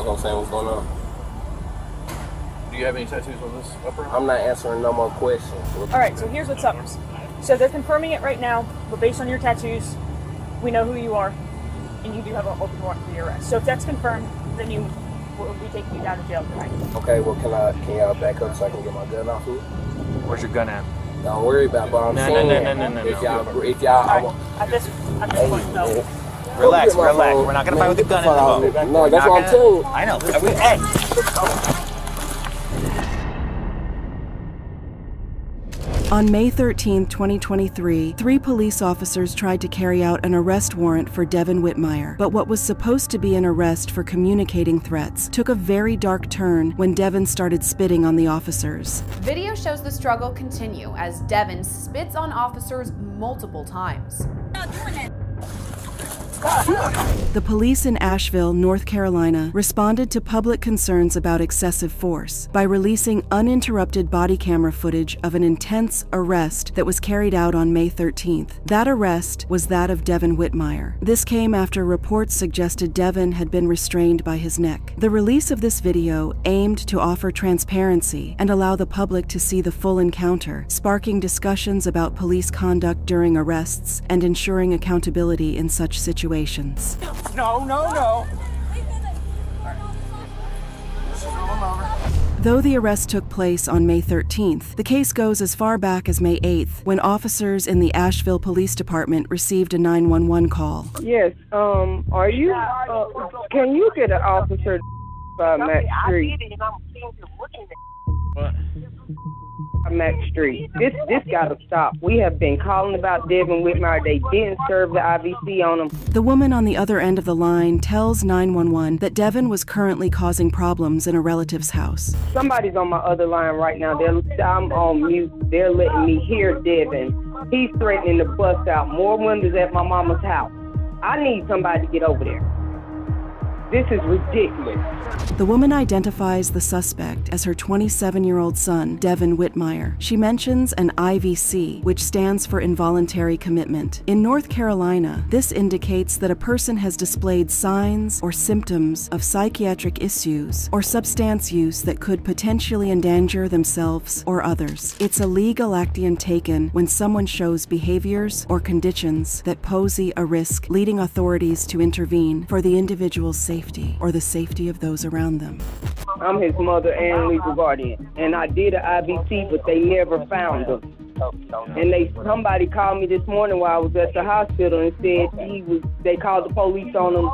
gonna say what's going on. Do you have any tattoos on this upper arm? I'm not answering no more questions. Alright, so here's what's up. So they're confirming it right now, but based on your tattoos, we know who you are, and you do have an open warrant for your arrest. So if that's confirmed, then we'll be taking you down to jail tonight. Okay, well, can y'all back up so I can get my gun off of you? Where's your gun at? Don't worry about it, but I'm saying if y'all, at this point, no. Relax. We're not gonna fight with the gun in the boat. No, that's what I'm telling you. I know. Hey. On May 13, 2023, 3 police officers tried to carry out an arrest warrant for Devon Whitmire, but what was supposed to be an arrest for communicating threats took a very dark turn when Devon started spitting on the officers. Video shows the struggle continue as Devon spits on officers multiple times. The police in Asheville, North Carolina, responded to public concerns about excessive force by releasing uninterrupted body camera footage of an intense arrest that was carried out on May 13th. That arrest was that of Devon Whitmire. This came after reports suggested Devon had been restrained by his neck. The release of this video aimed to offer transparency and allow the public to see the full encounter, sparking discussions about police conduct during arrests and ensuring accountability in such situations. No. Though the arrest took place on May 13th, the case goes as far back as May 8th, when officers in the Asheville Police Department received a 911 call. Yes, are you, can you get an officer by Max Street? What? Max Street. This gotta stop. We have been calling about Devon Whitmire. They didn't serve the IVC on him. The woman on the other end of the line tells 911 that Devon was currently causing problems in a relative's house. Somebody's on my other line right now. I'm on mute. They're letting me hear Devon. He's threatening to bust out more windows at my mama's house. I need somebody to get over there. This is ridiculous. The woman identifies the suspect as her 27-year-old son, Devon Whitmire. She mentions an IVC, which stands for involuntary commitment. In North Carolina, this indicates that a person has displayed signs or symptoms of psychiatric issues or substance use that could potentially endanger themselves or others. It's a legal action taken when someone shows behaviors or conditions that pose a risk, leading authorities to intervene for the individual's safety or the safety of those around them. I'm his mother and legal guardian, and I did an IVC, but they never found him. And somebody called me this morning while I was at the hospital and said they called the police on him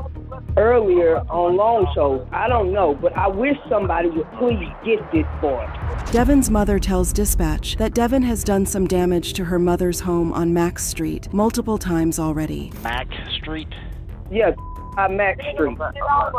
earlier on long shows. I don't know, but I wish somebody would please get this boy. Devon's mother tells dispatch that Devon has done some damage to her mother's home on Max Street multiple times already. Max Street? Yes. Max Street.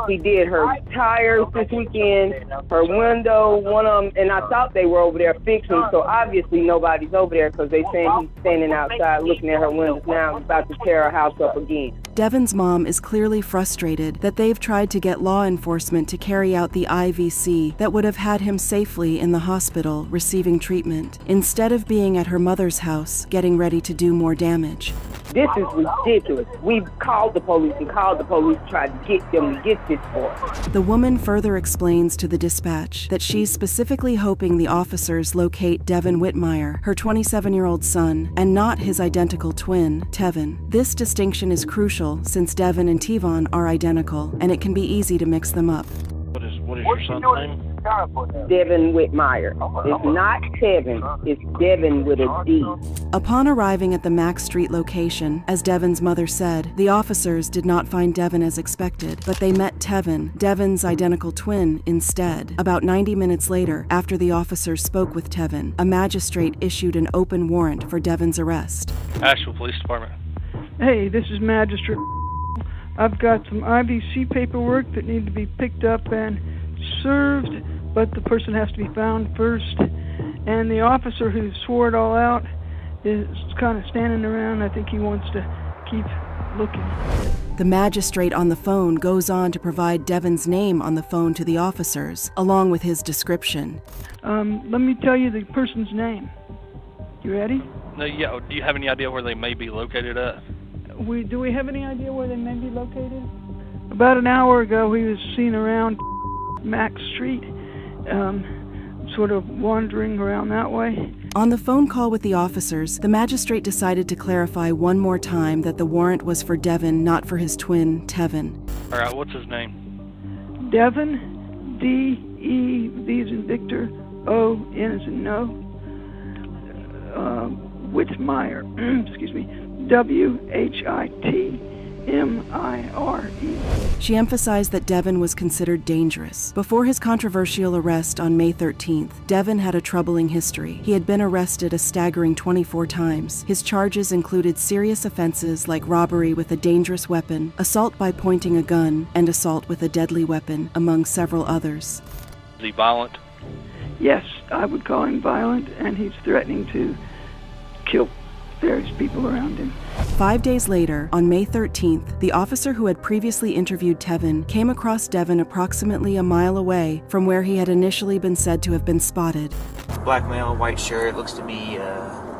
He did her tires this weekend, her window, one of them, and I thought they were over there fixing, so obviously nobody's over there because they saying he's standing outside looking at her windows now, about to tear her house up again. Devon's mom is clearly frustrated that they've tried to get law enforcement to carry out the IVC that would have had him safely in the hospital receiving treatment, instead of being at her mother's house getting ready to do more damage. This is ridiculous. We've called the police and called the police to try to get them to get this boy. The woman further explains to the dispatch that she's specifically hoping the officers locate Devon Whitmire, her 27-year-old son, and not his identical twin, Tevin. This distinction is crucial since Devon and Tevon are identical, and it can be easy to mix them up. What is your son's name? Devon Whitmire. It's not Tevin, it's Devon with a D. Upon arriving at the Max Street location, as Devon's mother said, the officers did not find Devon as expected, but they met Tevin, Devon's identical twin, instead. About 90 minutes later, after the officers spoke with Tevin, a magistrate issued an open warrant for Devon's arrest. Asheville Police Department. Hey, this is Magistrate. I've got some IVC paperwork that need to be picked up and served, but the person has to be found first. And the officer who swore it all out is kind of standing around. I think he wants to keep looking. The magistrate on the phone goes on to provide Devon's name on the phone to the officers, along with his description. Let me tell you the person's name. You ready? No, yeah. Do you have any idea where they may be located at? Do we have any idea where they may be located? About an hour ago, he was seen around Max Street, sort of wandering around that way. On the phone call with the officers, the magistrate decided to clarify one more time that the warrant was for Devon, not for his twin, Tevin. All right, what's his name? Devon, D-E, V as in Victor, O-N as in no, Whitmire, excuse me, W-H-I-T-M-I-R-E. She emphasized that Devon was considered dangerous. Before his controversial arrest on May 13th, Devon had a troubling history. He had been arrested a staggering 24 times. His charges included serious offenses like robbery with a dangerous weapon, assault by pointing a gun, and assault with a deadly weapon, among several others. Is he violent? Yes, I would call him violent, and he's threatening to kill various people around him. 5 days later, on May 13th, the officer who had previously interviewed Tevin came across Devon approximately a mile away from where he had initially been said to have been spotted. Black male, white shirt, looks to be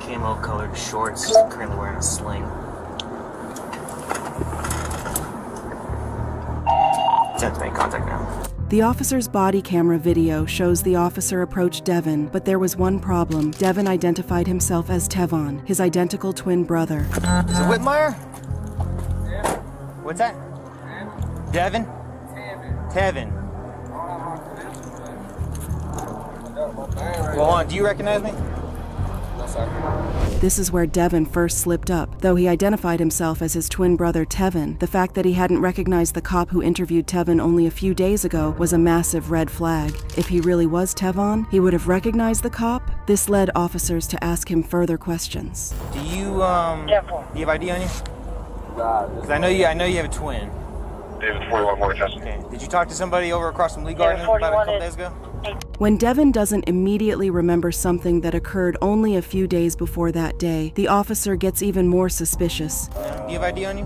camo colored shorts, currently wearing a sling. Attempt to make contact now. The officer's body camera video shows the officer approach Devon, but there was one problem. Devon identified himself as Tevon, his identical twin brother. Is it Whitmire? Yeah. What's that? Devon? Tevin. Well, hold on, do you recognize me? This is where Devon first slipped up. Though he identified himself as his twin brother Tevin, the fact that he hadn't recognized the cop who interviewed Tevin only a few days ago was a massive red flag. If he really was Tevon, he would have recognized the cop. This led officers to ask him further questions. Do you have ID on you? Because I know you have a twin. David 41 Morning Justin. Okay. Did you talk to somebody over across from Lee Garden about a couple days ago? When Devon doesn't immediately remember something that occurred only a few days before that day, the officer gets even more suspicious. Do you have ID on you?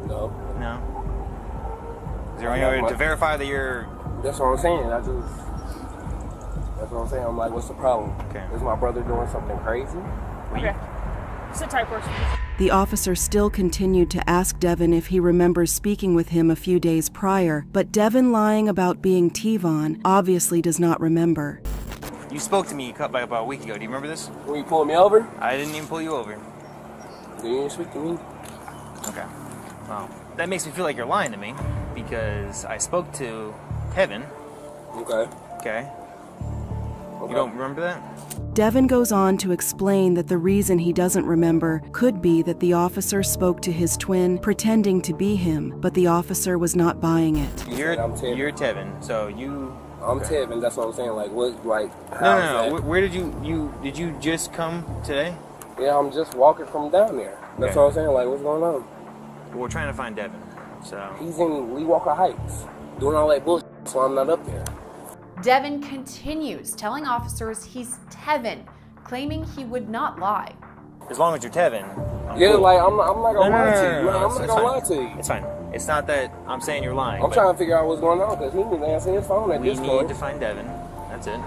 No. No. Is there any way to verify that you're... That's what I'm saying. That's what I'm saying. I'm like, what's the problem? Okay. Is my brother doing something crazy? Okay. Sit tight, person. The officer still continued to ask Devon if he remembers speaking with him a few days prior, but Devon, lying about being Tevon, obviously does not remember. You spoke to me about a week ago. Do you remember this? When you pulled me over? I didn't even pull you over. You didn't speak to me? Okay. Well, that makes me feel like you're lying to me, because I spoke to Kevin. Okay. Okay. You don't remember that? Devon goes on to explain that the reason he doesn't remember could be that the officer spoke to his twin pretending to be him, but the officer was not buying it. You're Tevin, so you... I'm Tevin, that's what I'm saying. Like, what, like... No. Where did did you just come today? Yeah, I'm just walking from down there. That's what I'm saying. Like, what's going on? Well, we're trying to find Devin, so... He's in Lee Walker Heights, doing all that bullshit, so I'm not up there. Devon continues telling officers he's Tevin, claiming he would not lie. As long as you're Tevin. Yeah, cool. like, I'm not gonna lie to you. No, I'm not gonna lie to you. It's fine. It's not that I'm saying you're lying. I'm trying to figure out what's going on, because he needs to answer his phone at this point. We need to find Devin. That's it.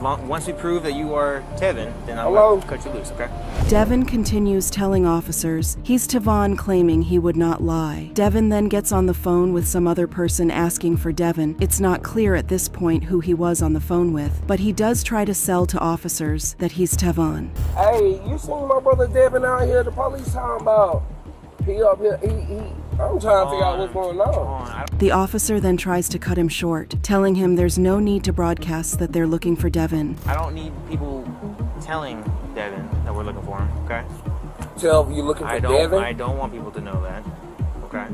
Once we prove that you are Tevin, then I'll cut you loose, okay? Devon continues telling officers he's Tevon, claiming he would not lie. Devon then gets on the phone with some other person asking for Devon. It's not clear at this point who he was on the phone with, but he does try to sell to officers that he's Tevon. Hey, you seen my brother Devin out here? The police talking about he up here. I'm trying to figure out what's going on. The officer then tries to cut him short, telling him there's no need to broadcast that they're looking for Devon. I don't need people telling Devin that we're looking for him, okay? Tell you looking for Devin? I don't want people to know that, okay?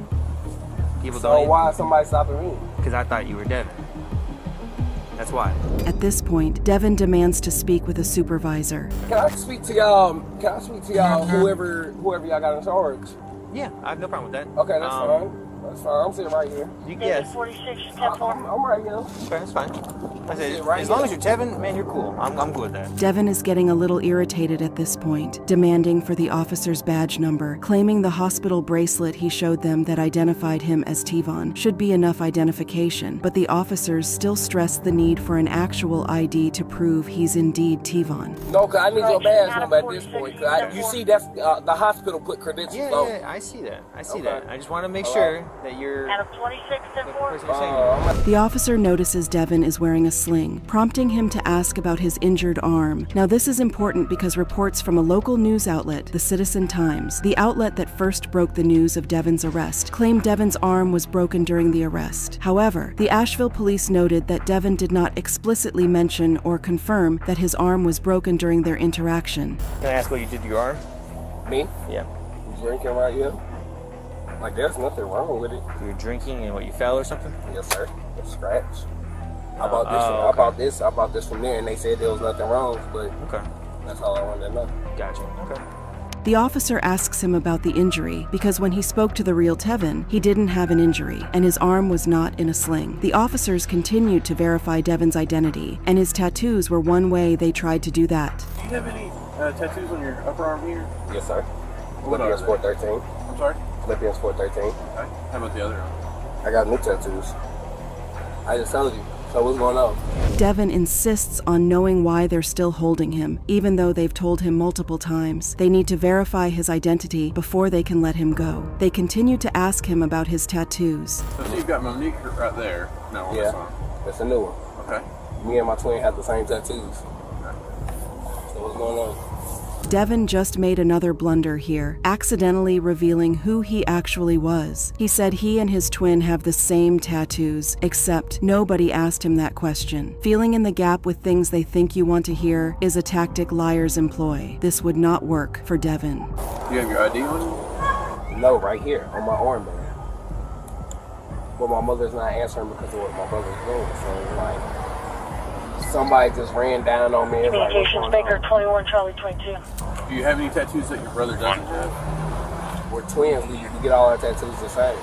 So why is somebody stopping me? Because I thought you were Devin. That's why. At this point, Devon demands to speak with a supervisor. Can I speak to y'all? Whoever y'all got in charge? Yeah, I have no problem with that. Okay, that's fine. That's fine. I'm sitting right here. Yes. 46, I'm right here. Okay, that's fine. I said, as long as you're Tevin, man, you're cool. I'm good with that. Devon is getting a little irritated at this point, demanding for the officer's badge number, claiming the hospital bracelet he showed them that identified him as Tevon should be enough identification, but the officers still stress the need for an actual ID to prove he's indeed Tevon. No, because I need your badge number at this point. You see, that's the hospital put credentials on. Yeah, I see that. I see that. I just want to make sure that you're Out of 26 and 4. The officer notices Devon is wearing a sling, prompting him to ask about his injured arm. Now this is important because reports from a local news outlet, the Citizen Times, the outlet that first broke the news of Devon's arrest, claimed Devon's arm was broken during the arrest. However, the Asheville police noted that Devon did not explicitly mention or confirm that his arm was broken during their interaction. Can I ask what you did to your arm? Me? Yeah. Drinking right here. Like, there's nothing wrong with it. You were drinking and what, you fell or something? Yes, sir. A scratch. I bought this from there, and they said there was nothing wrong, but okay. That's all I wanted to know. Gotcha. Okay. The officer asks him about the injury because when he spoke to the real Devon, he didn't have an injury and his arm was not in a sling. The officers continued to verify Devon's identity, and his tattoos were one way they tried to do that. Do you have any tattoos on your upper arm here? Yes, sir. Philippians 4:13. I'm sorry? Philippians 4:13. Okay. How about the other arm? I got new tattoos. I just told you. So what's going on? Devon insists on knowing why they're still holding him, even though they've told him multiple times. They need to verify his identity before they can let him go. They continue to ask him about his tattoos. So you've got Monique right there. No, yeah, that's a new one. Okay. Me and my twin have the same tattoos. Okay. So what's going on? Devon just made another blunder here, accidentally revealing who he actually was. He said he and his twin have the same tattoos, except nobody asked him that question. Filling in the gap with things they think you want to hear is a tactic liars employ. This would not work for Devon. Do you have your ID on you? No, right here, on my armband. But my mother's not answering because of what my brother's doing, so like... Somebody just ran down on me. Communications Baker 21 Charlie 22. Do you have any tattoos that your brother doesn't have? We're twins. We get all our tattoos the same.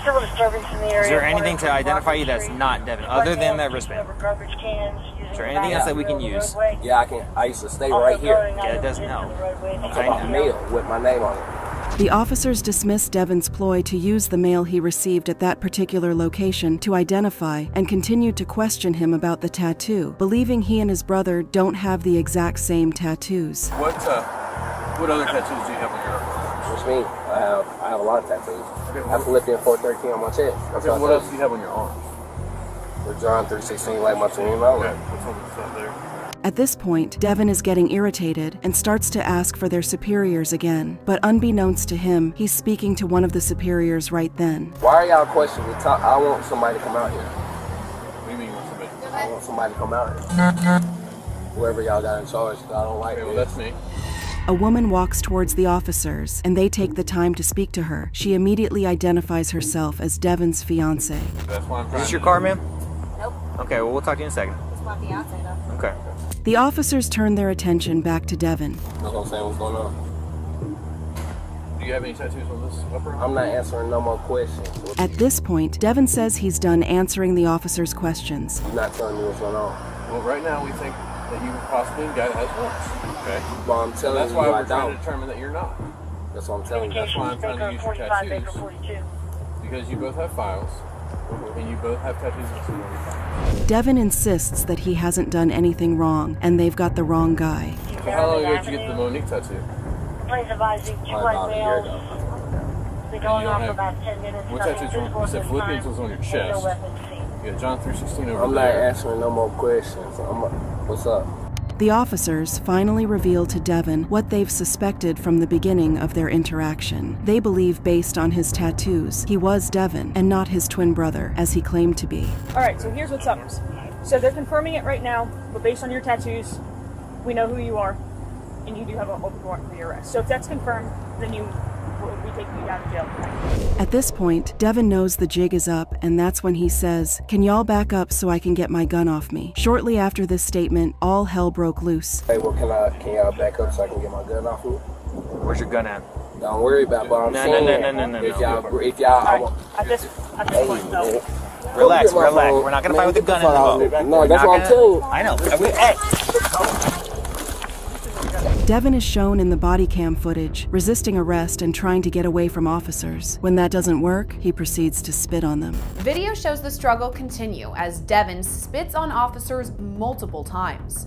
Civil disturbance in the area. Is there anything to identify you that's not Devon, other than that wristband? Is there anything else that we can use? Yeah, I can. I used to stay right here. Yeah, it doesn't help. I mail with my name on it. The officers dismissed Devon's ploy to use the mail he received at that particular location to identify and continued to question him about the tattoo, believing he and his brother don't have the exact same tattoos. What other tattoos do you have on your arm? What you mean? I have a lot of tattoos. Okay, I have Philippians 4:13 on my chest. Okay, what else do you have on your arms? With John 3:16 like my twin brother. Okay, what's on this up there? At this point, Devon is getting irritated and starts to ask for their superiors again. But unbeknownst to him, he's speaking to one of the superiors right then. Why are y'all questioning me? I want somebody to come out here. What do you mean you want somebody? I want somebody to come out here. Whoever y'all got in charge, I don't like it. Well, that's me. A woman walks towards the officers, and they take the time to speak to her. She immediately identifies herself as Devon's fiancé. That's why I'm trying. Is this your car, ma'am? Nope. Okay, well, we'll talk to you in a second. It's my fiance, though. Okay. The officers turn their attention back to Devon. That's what I'm saying. What's going on? Do you have any tattoos on this upper arm? I'm not answering no more questions. At this point, Devon says he's done answering the officers' questions. You're not telling me what's going on. Well, right now we think that you possibly a guy that has warrants. Okay. Well, I'm telling that's you, why I we're trying to don't. determine that you're not. That's what I'm telling you. That's why I'm trying to use your tattoos. 42. Because you both have files, and you both have tattoos listed on your file. Devon insists that he hasn't done anything wrong, and they've got the wrong guy. So how long ago did you get the Monique tattoo? Please advise you, two white males. Been going on for about 10 minutes. What tattoos were you said Philippians was on your chest. You got John 3:16 over I'm there. not answering no more questions. What's up? The officers finally reveal to Devon what they've suspected from the beginning of their interaction. They believe, based on his tattoos, he was Devon and not his twin brother, as he claimed to be. All right, so here's what's up. So they're confirming it right now, but based on your tattoos, we know who you are, and you do have an open warrant for your arrest. So if that's confirmed, then we'll be taking you down to jail tonight. At this point, Devon knows the jig is up, and that's when he says, "Can y'all back up so I can get my gun off me?" Shortly after this statement, all hell broke loose. Hey, well, can y'all back up so I can get my gun off me? Where's your gun at? Don't worry about what I'm saying. No. If y'all, At this point, though. Relax. We're not gonna fight with the gun in the boat. No, that's what I'm telling you. I know. Hey. Devon is shown in the body cam footage, resisting arrest and trying to get away from officers. When that doesn't work, he proceeds to spit on them. Video shows the struggle continue as Devon spits on officers multiple times.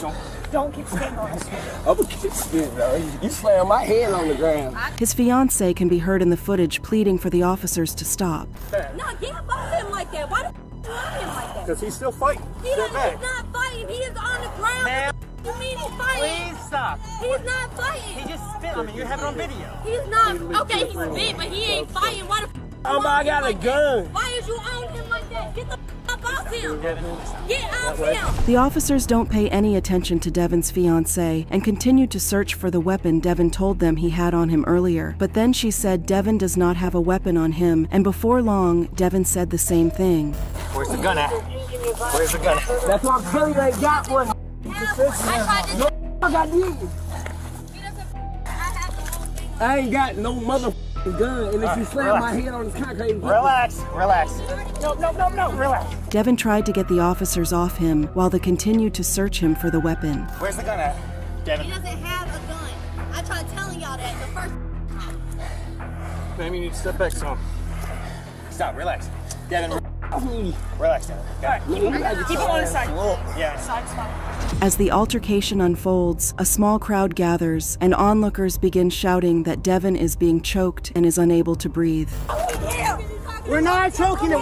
him. Don't keep spitting on us. I'm gonna keep spitting, though. You slam my head on the ground. His fiancée can be heard in the footage pleading for the officers to stop. No, get up off him like that. Why the you on him like that? Because he's still fighting. He's not fighting. He is on the ground. Ma'am, You mean he's fighting? please stop. He's not fighting. He just spit on me. You have it on video. He's not. Okay, he's big, but he ain't fighting. Why the I got a gun. Why is you on him like that? Get the up off him. Get off him. The officers don't pay any attention to Devon's fiancée and continue to search for the weapon Devon told them he had on him earlier. But then she said Devon does not have a weapon on him, and before long, Devon said the same thing. Where's the gun at? Where's the gun at? That's why I'm telling you, I got one. I got these. I ain't got no motherfucking gun, and if you slam my head on this concrete... Relax. No, relax. Devon tried to get the officers off him while they continued to search him for the weapon. Where's the gun at? Devon. He doesn't have a gun. I tried telling y'all that the first time. Ma'am, you need to step back some. Stop, relax. Devon, relax, Devon. Keep it on his side. Yeah. Side's fine. As the altercation unfolds, a small crowd gathers, and onlookers begin shouting that Devon is being choked and is unable to breathe. We're not choking him.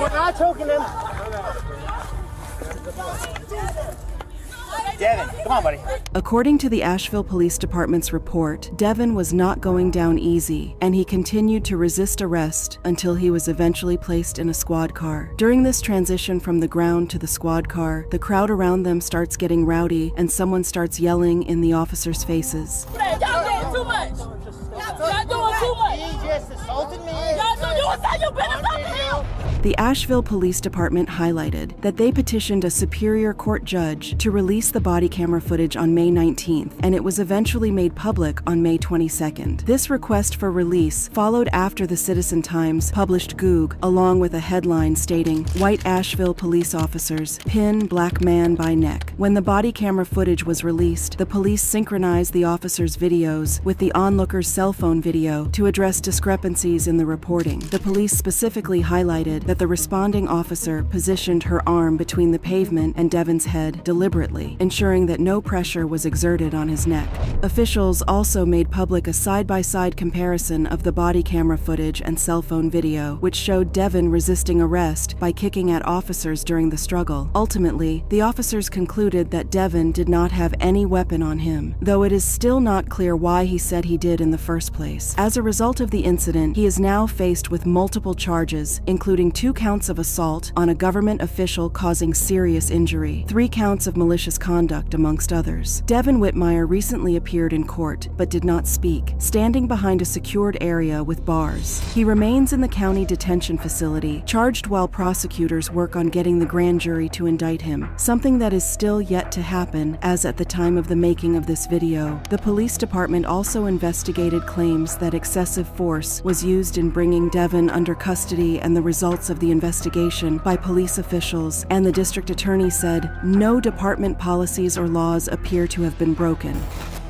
Devon, come on, buddy. According to the Asheville Police Department's report, Devon was not going down easy, and he continued to resist arrest until he was eventually placed in a squad car. During this transition from the ground to the squad car, the crowd around them starts getting rowdy, and someone starts yelling in the officers' faces. Y'all doing too much. Y'all doing too much. He just assaulted me. Y'all doing so you better stop him. The Asheville Police Department highlighted that they petitioned a Superior Court judge to release the body camera footage on May 19th, and it was eventually made public on May 22nd. This request for release followed after the Citizen Times published Goog, along with a headline stating, "White Asheville police officers pin black man by neck." When the body camera footage was released, the police synchronized the officers' videos with the onlooker's cell phone video to address discrepancies in the reporting. The police specifically highlighted that the responding officer positioned her arm between the pavement and Devon's head deliberately, ensuring that no pressure was exerted on his neck. Officials also made public a side-by-side comparison of the body camera footage and cell phone video, which showed Devon resisting arrest by kicking at officers during the struggle. Ultimately, the officers concluded that Devon did not have any weapon on him, though it is still not clear why he said he did in the first place. As a result of the incident, he is now faced with multiple charges, including 2 counts of assault on a government official causing serious injury, 3 counts of malicious conduct, amongst others. Devon Whitmire recently appeared in court, but did not speak, standing behind a secured area with bars. He remains in the county detention facility, charged while prosecutors work on getting the grand jury to indict him, something that is still yet to happen, as at the time of the making of this video. The police department also investigated claims that excessive force was used in bringing Devon under custody and the results of the investigation by police officials, and the district attorney said no department policies or laws appear to have been broken.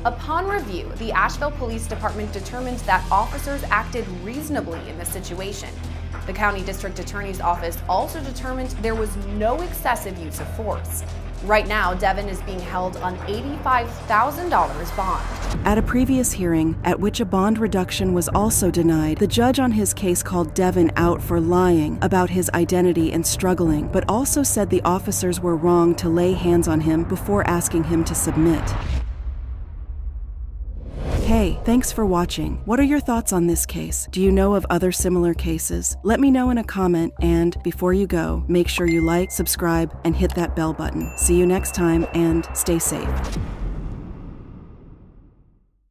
Upon review, the Asheville Police Department determined that officers acted reasonably in this situation. The county district attorney's office also determined there was no excessive use of force. Right now, Devon is being held on $85,000 bond. At a previous hearing, at which a bond reduction was also denied, the judge on his case called Devon out for lying about his identity and struggling, but also said the officers were wrong to lay hands on him before asking him to submit. Hey, thanks for watching. What are your thoughts on this case? Do you know of other similar cases? Let me know in a comment, and before you go, make sure you like, subscribe, and hit that bell button. See you next time, and stay safe.